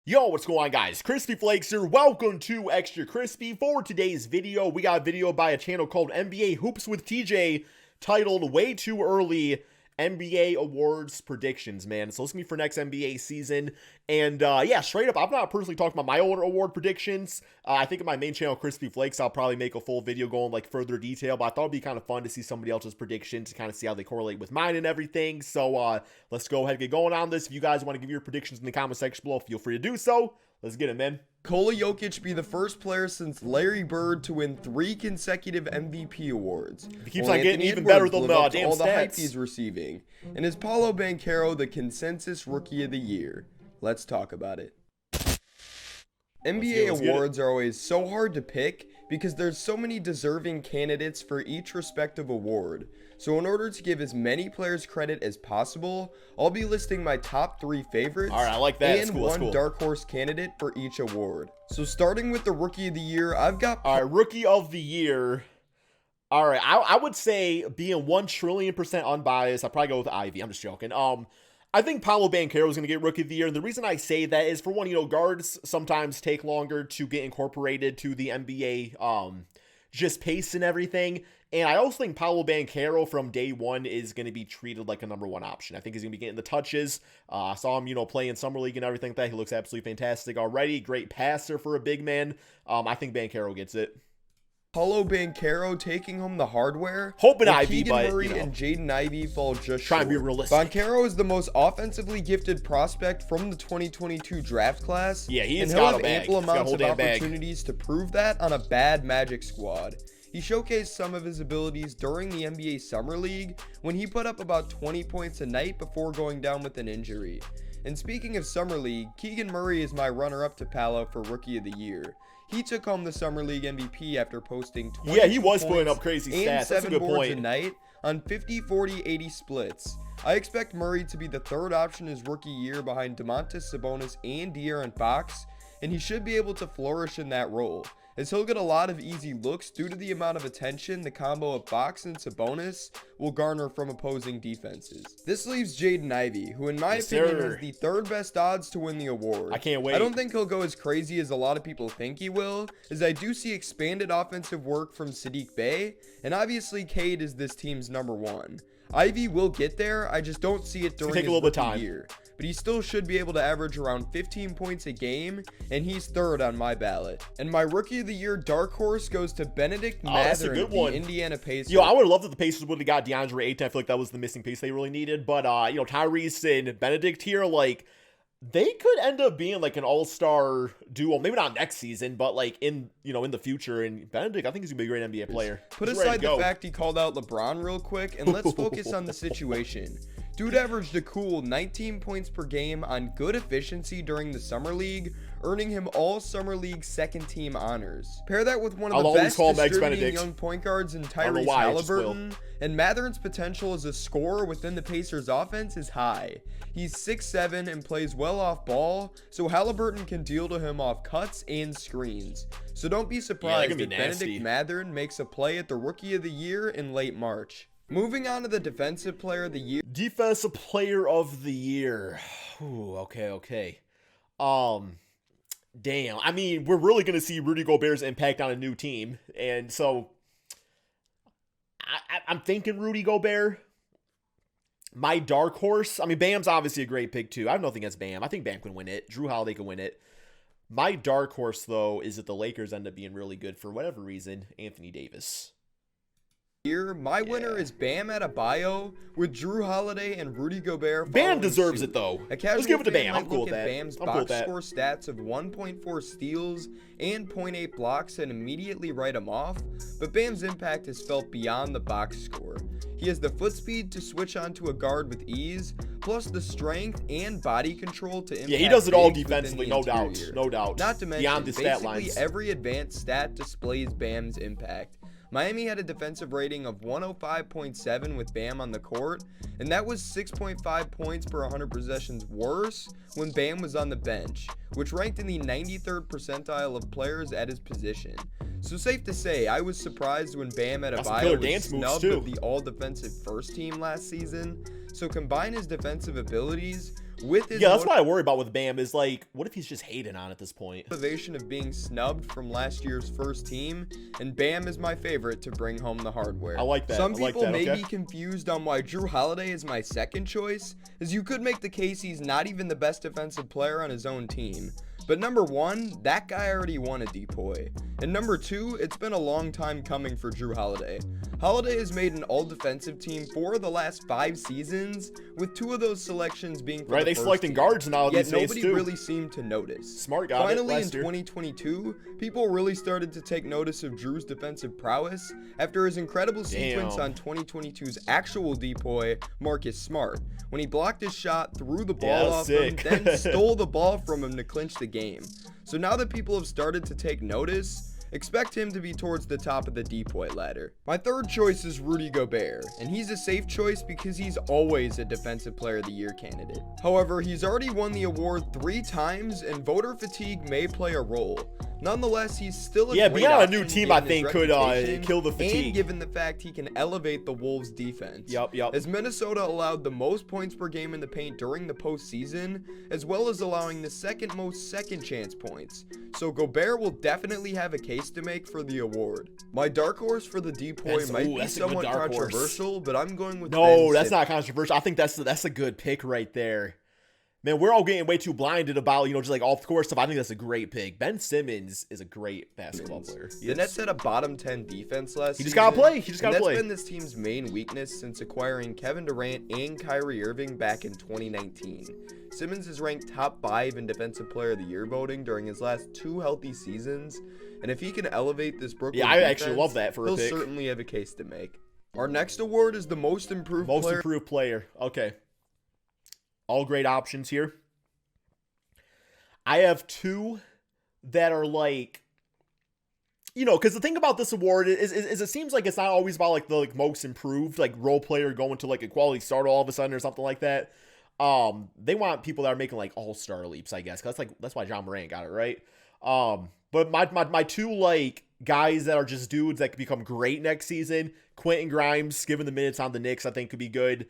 Yo, what's going on, guys? Crispy Flakes here. Welcome to Extra Crispy. For today's video, we got a video by a channel called NBA Hoops with TJ titled Way Too Early NBA Awards Predictions, man. So listen to me for next NBA season. And yeah, straight up, I'm not personally talking about my own award predictions. I think in my main channel, Crispy Flakes, I'll probably make a full video going like further detail. But I thought it'd be kind of fun to see somebody else's predictions to kind of see how they correlate with mine and everything. So let's go ahead and get going on this. If you guys want to give your predictions in the comment section below, feel free to do so. Let's get it, man. Nikola Jokic be the first player since Larry Bird to win 3 consecutive MVP awards. He keeps on getting even better than the damn all the hype stats. he's receiving. And is Paolo Banchero the consensus Rookie of the Year? Let's talk about it. NBA awards are always so hard to pick because there's so many deserving candidates for each respective award. So in order to give as many players credit as possible, I'll be listing my top 3 favorites. All right, I like that. And one dark horse candidate for each award. So starting with the Rookie of the Year, I've got... All right, Rookie of the Year. All right, I would say being 1,000,000,000% unbiased, I'd probably go with Ivy. I'm just joking. I think Paolo Banchero is going to get Rookie of the Year, and the reason I say that is, for one, guards sometimes take longer to get incorporated to the NBA, just pace and everything, and I also think Paolo Banchero from day one is going to be treated like a #1 option. I think he's going to be getting the touches. I saw him, play in Summer League and everything like that. He looks absolutely fantastic already. Great passer for a big man. I think Banchero gets it. Paolo Banchero taking home the hardware. Hoping Ivy, Keegan but Murray and Jaden Ivey fall just trying short. to be realistic. Banchero is the most offensively gifted prospect from the 2022 draft class. Yeah, he's and got he'll a have bag. ample He's got a amounts whole of damn bag. opportunities to prove that on a bad Magic squad. He showcased some of his abilities during the NBA Summer League when he put up about 20 points a night before going down with an injury. And speaking of Summer League, Keegan Murray is my runner-up to Paolo for Rookie of the Year. He took home the Summer League MVP after posting 20 Yeah, he was putting up crazy stats. and That's a 7 good boards point. a night on 50, 40, 80 splits. I expect Murray to be the third option his rookie year behind Domantas Sabonis and De'Aaron Fox, and he should be able to flourish in that role, as he'll get a lot of easy looks due to the amount of attention the combo of Fox and Sabonis will garner from opposing defenses. This leaves Jaden Ivey, who in my opinion has the third best odds to win the award. I can't wait. I don't think he'll go as crazy as a lot of people think he will, as I do see expanded offensive work from Saddiq Bey, and obviously Cade is this team's #1. Ivy will get there, I just don't see it during his rookie year. But he still should be able to average around 15 points a game, and he's third on my ballot. And my Rookie of the Year dark horse goes to Benedict Mathurin of the Indiana Pacers. I would have loved if the Pacers would have got DeAndre Ayton. I feel like that was the missing piece they really needed. But, Tyrese and Benedict here, they could end up being like an all-star duo. Maybe not next season, but in the future. And Benedict, I think he's gonna be a great NBA player. Put aside the fact he called out LeBron real quick, and let's focus on the situation. Dude averaged a cool 19 points per game on good efficiency during the Summer League, earning him all Summer League second team honors. Pair that with one of the best distributing young point guards in Tyrese Halliburton, and Mathurin's potential as a scorer within the Pacers offense is high. He's 6'7" and plays well off ball, so Halliburton can deal to him off cuts and screens. So don't be surprised if Benedict Mathurin makes a play at the Rookie of the Year in late March. Moving on to the Defensive Player of the Year. Defensive Player of the Year. Ooh, okay. Damn. I mean, we're really going to see Rudy Gobert's impact on a new team. And so, I'm thinking Rudy Gobert. My dark horse. I mean, Bam's obviously a great pick, too. I have nothing against Bam. I think Bam can win it. Drew Holiday can win it. My dark horse, though, is that the Lakers end up being really good for whatever reason. Anthony Davis. My winner is Bam Adebayo, with Drew Holiday and Rudy Gobert. Bam deserves it, though. Let's give it to Bam. I'm cool with that. Bam's box score stats of 1.4 steals and 0.8 blocks and immediately write him off, but Bam's impact is felt beyond the box score. He has the foot speed to switch onto a guard with ease, plus the strength and body control to impact. Yeah, he does it all defensively, no doubt. Not to mention, beyond the stat lines. Every advanced stat displays Bam's impact. Miami had a defensive rating of 105.7 with Bam on the court, and that was 6.5 points per 100 possessions worse when Bam was on the bench, which ranked in the 93rd percentile of players at his position. So safe to say, I was surprised when Bam Adebayo was snubbed of the all-defensive first team last season. So combine his defensive abilities with his Yeah, that's what I worry about with Bam is like, what if he's just hating on at this point? motivation of being snubbed from last year's first team, and Bam is my favorite to bring home the hardware. I like that. Some I like people that, may okay. be confused on why Jrue Holiday is my second choice, as you could make the case he's not even the best defensive player on his own team. But number one, that guy already won a DPOY. And number two, it's been a long time coming for Jrue Holiday. Holiday has made an all-defensive team for the last 5 seasons, with 2 of those selections being for Right, the they first selecting team. guards now Yet these days nobody too. really seemed to notice. Smart got it Finally, in last year. 2022, people really started to take notice of Drew's defensive prowess after his incredible sequence Damn. on 2022's actual DPOY, Marcus Smart, when he blocked his shot, threw the ball Yeah, off sick. him, then stole the ball from him to clinch the game. So now that people have started to take notice, expect him to be towards the top of the DPOY ladder. My third choice is Rudy Gobert, and he's a safe choice because he's always a Defensive Player of the Year candidate. However, he's already won the award 3 times, and voter fatigue may play a role. Nonetheless, he's still a Yeah, great being on a option new team, given I his think, could reputation kill the fatigue. And given the fact he can elevate the Wolves' defense. Yup. As Minnesota allowed the most points per game in the paint during the postseason, as well as allowing the second most second chance points. So Gobert will definitely have a case to make for the award. My dark horse for the DPOY might be that's a good somewhat dark horse. controversial, but I'm going with No, Ben that's Simmons. not controversial. I think that's a good pick right there. Man, we're all getting way too blinded about, just like off-the-court stuff. I think that's a great pick. Ben Simmons is a great basketball player. The Nets had a bottom 10 defense last He just season. gotta play. He just gotta and play. That's been this team's main weakness since acquiring Kevin Durant and Kyrie Irving back in 2019. Simmons is ranked top 5 in Defensive Player of the Year voting during his last 2 healthy seasons, and if he can elevate this Brooklyn Yeah, I defense, actually love that for a he'll pick. certainly have a case to make. Our next award is the Most Improved Most Player. improved player. Okay. All great options here. I have 2 that are like, because the thing about this award is it seems like it's not always about like the most improved, like role player going to like a quality start all of a sudden or something like that. They want people that are making like all-star leaps, I guess. 'Cause that's why John Morant got it, right? But my 2 like guys that are just dudes that could become great next season, Quentin Grimes, given the minutes on the Knicks, I think could be good.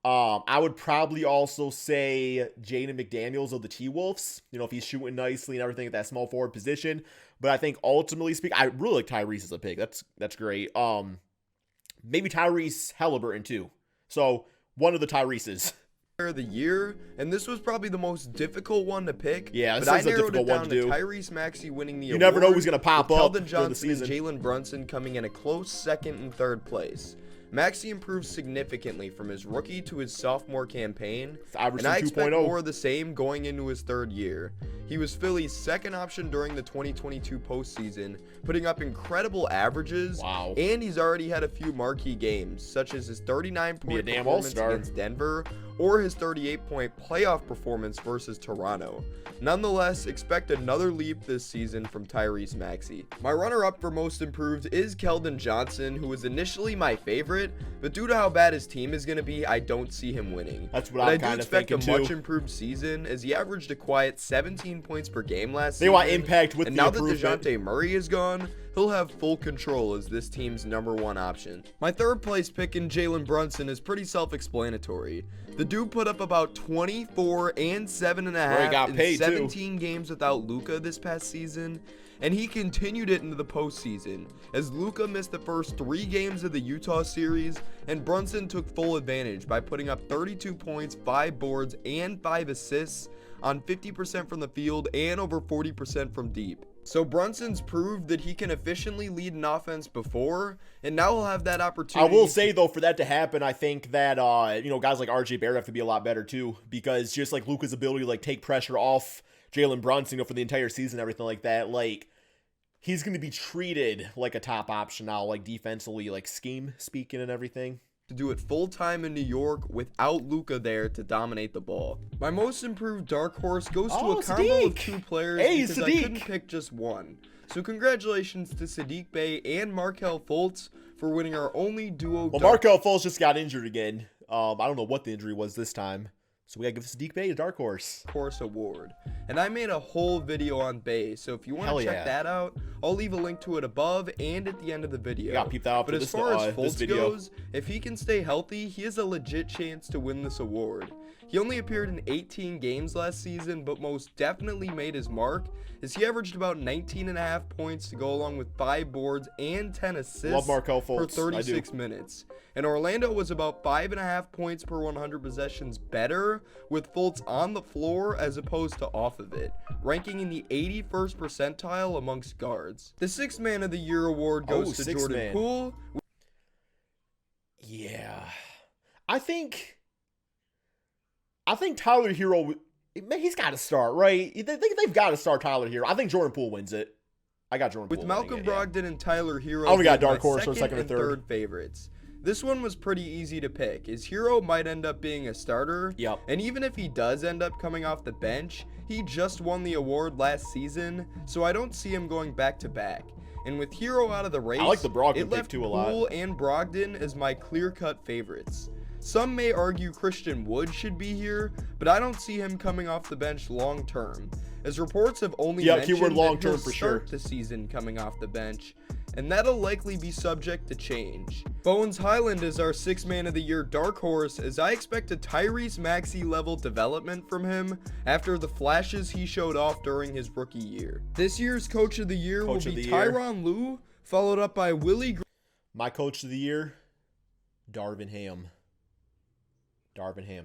I would probably also say Jaden McDaniels of the T-Wolves, if he's shooting nicely and everything at that small forward position. But I think ultimately speaking, I really like Tyrese as a pick. That's great. Maybe Tyrese Halliburton too. So one of the Tyreses. Player of the Year, and this was probably the most difficult one to pick. Yeah, this but I is a narrowed difficult it down one to do. Tyrese Maxey winning the You award. never know who's gonna pop with up Keldon during the Johnson and season. Jalen Brunson coming in a close second and third place. Maxey improved significantly from his rookie to his sophomore campaign, and I expect 2.0. more of the same going into his 3rd year. He was Philly's second option during the 2022 postseason, putting up incredible averages, Wow. and he's already had a few marquee games, such as his 39-point damn performance all-star. against Denver or his 38-point playoff performance versus Toronto. Nonetheless, expect another leap this season from Tyrese Maxey. My runner-up for most improved is Keldon Johnson, who was initially my favorite, but due to how bad his team is going to be, I don't see him winning. That's what But I'm I do kind of expect thinking a too. much improved season, as he averaged a quiet 17 points per game last They season. want impact with and the now that improvement. DeJounte Murray is gone, he'll have full control as this team's #1 option. My 3rd place pick in Jalen Brunson is pretty self-explanatory. The dude put up about 24 and 7.5 Where he got in paid, too. 17 games without Luka this past season, and he continued it into the postseason, as Luka missed the first 3 games of the Utah series, and Brunson took full advantage by putting up 32 points, 5 boards, and 5 assists on 50% from the field and over 40% from deep. So Brunson's proved that he can efficiently lead an offense before, and now he'll have that I opportunity. will say though, for that to happen, I think that guys like RJ Barrett have to be a lot better too, because just like Luka's ability to like take pressure off Jalen Brunson, for the entire season, everything like that, like he's going to be treated like a top option now, like defensively, like scheme speaking and everything. to do it full-time in New York without Luka there to dominate the ball. My most improved dark horse goes to a combo of Sadiq. 2 players Hey, because I Sadiq. couldn't pick just one. So congratulations to Sadiq Bey and Markelle Fultz for winning our only duo Well, dark Markelle Fultz just got injured again. I don't know what the injury was this time. So we gotta give Sadiq Bey a dark horse. horse award. And I made a whole video on Bey, so if you want Hell to check yeah. that out, I'll leave a link to it above and at the end of the video. Yeah, peep that out But for as this, far as this Fultz video. goes, if he can stay healthy, he has a legit chance to win this award. He only appeared in 18 games last season, but most definitely made his mark, as he averaged about 19.5 points to go along with 5 boards and 10 assists Love Markelle for Fultz. 36 minutes. And Orlando was about 5.5 points per 100 possessions better with Fultz on the floor as opposed to off of it, ranking in the 81st percentile amongst guards. The Sixth Man of the Year award goes to Jordan Poole. Yeah. I think Tyler Hero, he's got to start, right? They've got to start Tyler Hero. I think Jordan Poole wins it. I got Jordan Poole with Malcolm Brogdon and Tyler Hero. Oh, we got dark horse or second and third favorites. This one was pretty easy to pick, as Hero might end up being a starter. Yep. And even if he does end up coming off the bench, he just won the award last season, so I don't see him going back to back. And with Hero out of the race, I like the Brogdon it pick left too a lot. Poole and Brogdon as my clear-cut favorites. Some may argue Christian Wood should be here, but I don't see him coming off the bench long term, as reports have only mentioned keyword long that he'll term for sure. start the season coming off the bench, and that'll likely be subject to change. Bones Highland is our Sixth Man of the Year dark horse, as I expect a Tyrese Maxey level development from him after the flashes he showed off during his rookie year. This year's Coach of the Year will be Tyronn Lue, followed up by Willie Green. My Coach of the Year, Darvin Ham.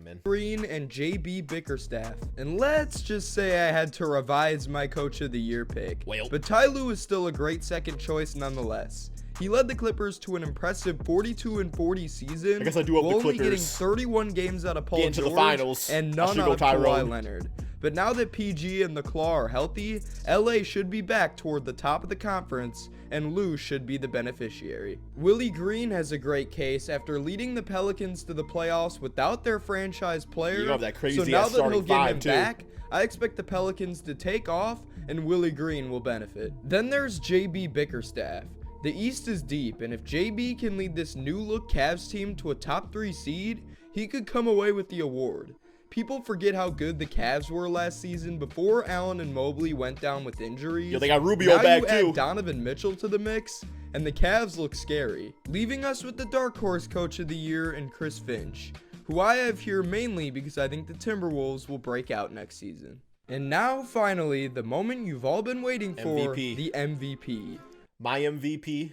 Man. Green and JB Bickerstaff. And let's just say I had to revise my Coach of the Year pick. Well. But Ty Lue is still a great second choice nonetheless. He led the Clippers to an impressive 42-40 season. I guess I do love the only getting Clippers. 31 games out of Paul Getting to George the finals. and I none should out go of Kawhi Tyrone. Leonard. But now that PG and the Claw are healthy, LA should be back toward the top of the conference, and Lue should be the beneficiary. Willie Green has a great case after leading the Pelicans to the playoffs without their franchise player. You have that crazy so now ass that he'll starting get him five, too. back, I expect the Pelicans to take off, and Willie Green will benefit. Then there's JB Bickerstaff. The East is deep, and if JB can lead this new-look Cavs team to a top 3 seed, he could come away with the award. People forget how good the Cavs were last season before Allen and Mobley went down with injuries. Yo, they got Rubio now back you too. Add Donovan Mitchell to the mix, and the Cavs look scary, leaving us with the dark horse Coach of the Year and Chris Finch, who I have here mainly because I think the Timberwolves will break out next season. And now, finally, the moment you've all been waiting for, MVP. the MVP. My MVP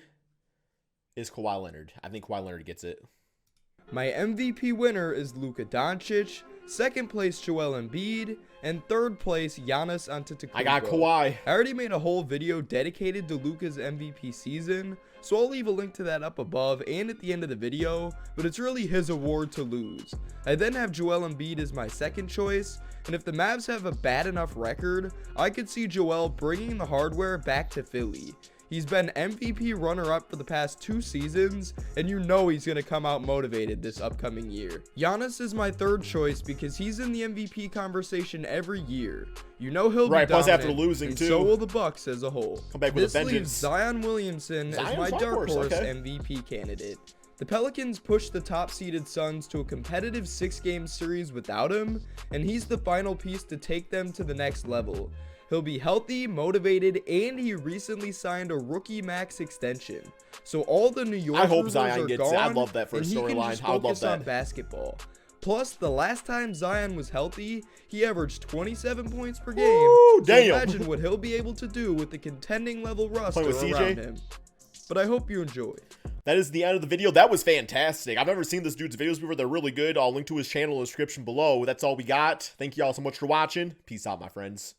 is Kawhi Leonard. I think Kawhi Leonard gets it. My MVP winner is Luka Doncic, second place Joel Embiid, and third place Giannis Antetokounmpo. I got Kawhi. I already made a whole video dedicated to Luka's MVP season, so I'll leave a link to that up above and at the end of the video, but it's really his award to lose. I then have Joel Embiid as my second choice, and if the Mavs have a bad enough record, I could see Joel bringing the hardware back to Philly. He's been MVP runner-up for the past 2 seasons, and you know he's going to come out motivated this upcoming year. Giannis is my third choice because he's in the MVP conversation every year. You know he'll be Plus dominant, after losing and too. so will the Bucks as a whole. Come back with This a leaves vengeance. Zion Williamson as my dark horse MVP candidate. The Pelicans pushed the top-seeded Suns to a competitive 6-game series without him, and he's the final piece to take them to the next level. He'll be healthy, motivated, and he recently signed a rookie max extension. So all the New York I hope rumors Zion are gets gone, it. I'd love that for a and he can storyline. just I would love focus on that. basketball. Plus, the last time Zion was healthy, he averaged 27 points per game. Woo, So damn. imagine what he'll be able to do with the contending level roster with CJ? around him. But I hope you enjoy. That is the end of the video. That was fantastic. I've never seen this dude's videos before. They're really good. I'll link to his channel in the description below. That's all we got. Thank you all so much for watching. Peace out, my friends.